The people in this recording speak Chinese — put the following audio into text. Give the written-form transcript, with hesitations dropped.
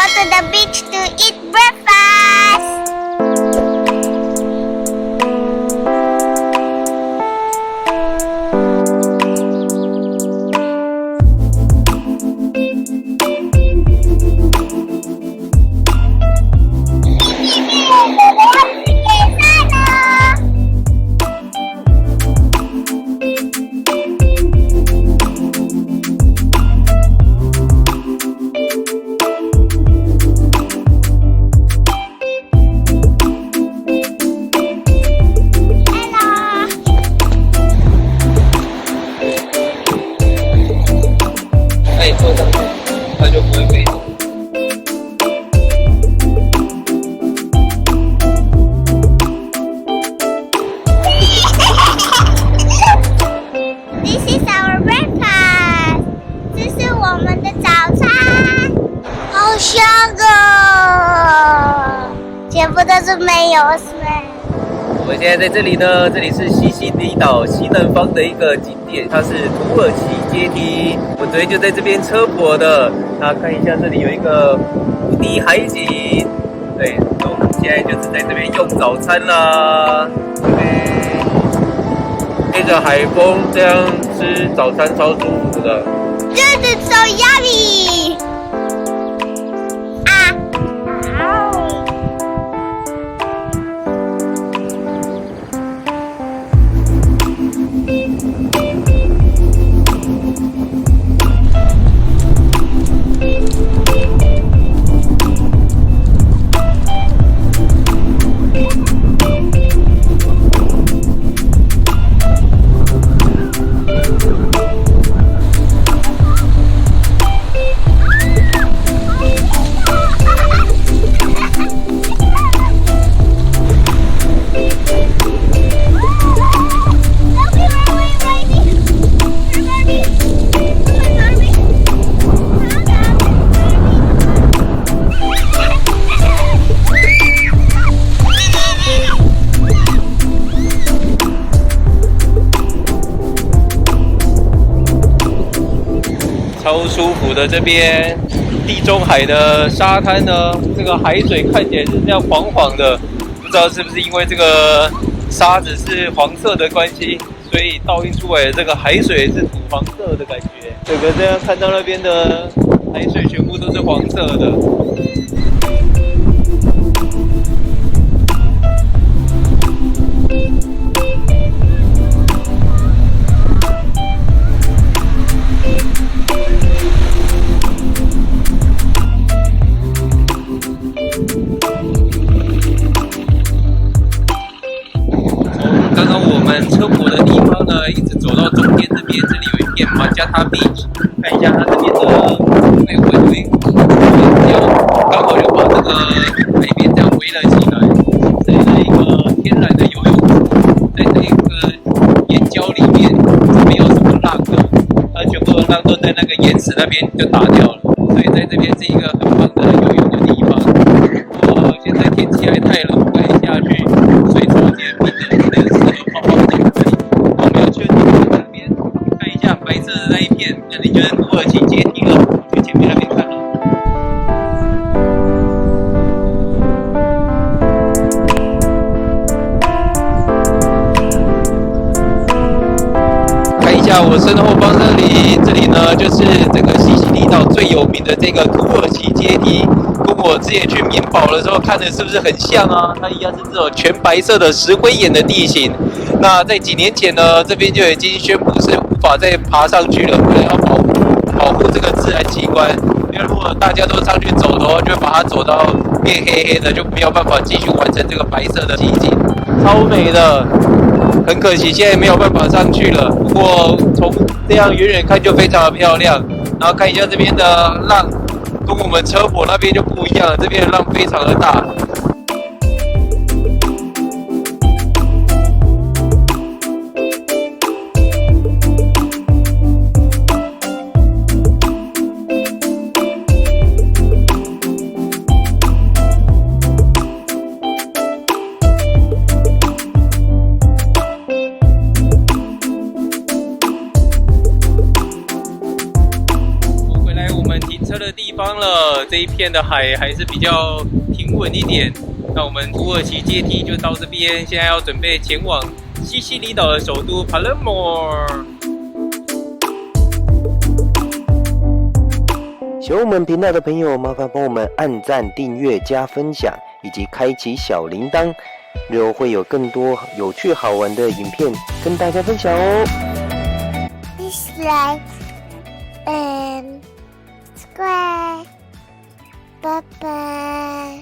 to the beach to eat breakfast.全部都是没有水。我们现在在这里呢，这里是西西里岛西南方的一个景点，它是土耳其阶梯。我昨天就在这边车泊的，大家看一下，这里有一个无敌海景。对，那我们现在就是在这边用早餐啦。吹着海风这样吃早餐超舒服的。这是 so yummy。超舒服的，这边地中海的沙滩呢，这个海水看起来是这样黄黄的，不知道是不是因为这个沙子是黄色的关系，所以倒映出来的这个海水是土黄色的感觉。整个这样看到那边的海水全部都是黄色的。车泊的地方呢，一直走到中间这边，这里有一片马加塔 beach， 看一下它这边的被围刚好就把这个海边这样围了起来，在一个天然的游泳池，在这一个岩礁里面，没有什么浪的，它全部的浪都在那个岩石那边就打掉了，所以在这边是一个很棒的游泳的地方。现在天气还太冷，不敢下去，水超级冰的，真的适合泡泡脚。我们要去那边看一下白色的那一片，那里就是土耳其阶梯了，去前面那边看了。看一下我身后方这里呢，就是这个西西里岛最有名的这个土耳其阶梯。跟我之前去棉堡的时候看的是不是很像啊？它一样是这种全白色的石灰岩的地形。那在几年前呢，这边就已经宣布是无法再爬上去了，为了要保护这个自然奇观。因为如果大家都上去走的话，就会把它走到变黑黑的，就没有办法继续完成这个白色的奇景，超美的。很可惜现在没有办法上去了，不过从这样远远看就非常的漂亮。然后看一下这边的浪。跟我们车泊那边就不一样了，这边的浪非常的大。的地方了。这一片的海还是比较平稳一点。那我们土耳其阶梯就到这边，现在要准备前往西西里岛的首都帕勒莫。喜欢我们频道的朋友，麻烦帮我们按赞、订阅、加分享，以及开启小铃铛，日后会有更多有趣好玩的影片跟大家分享哦。Please like and subscribe. Bye bye.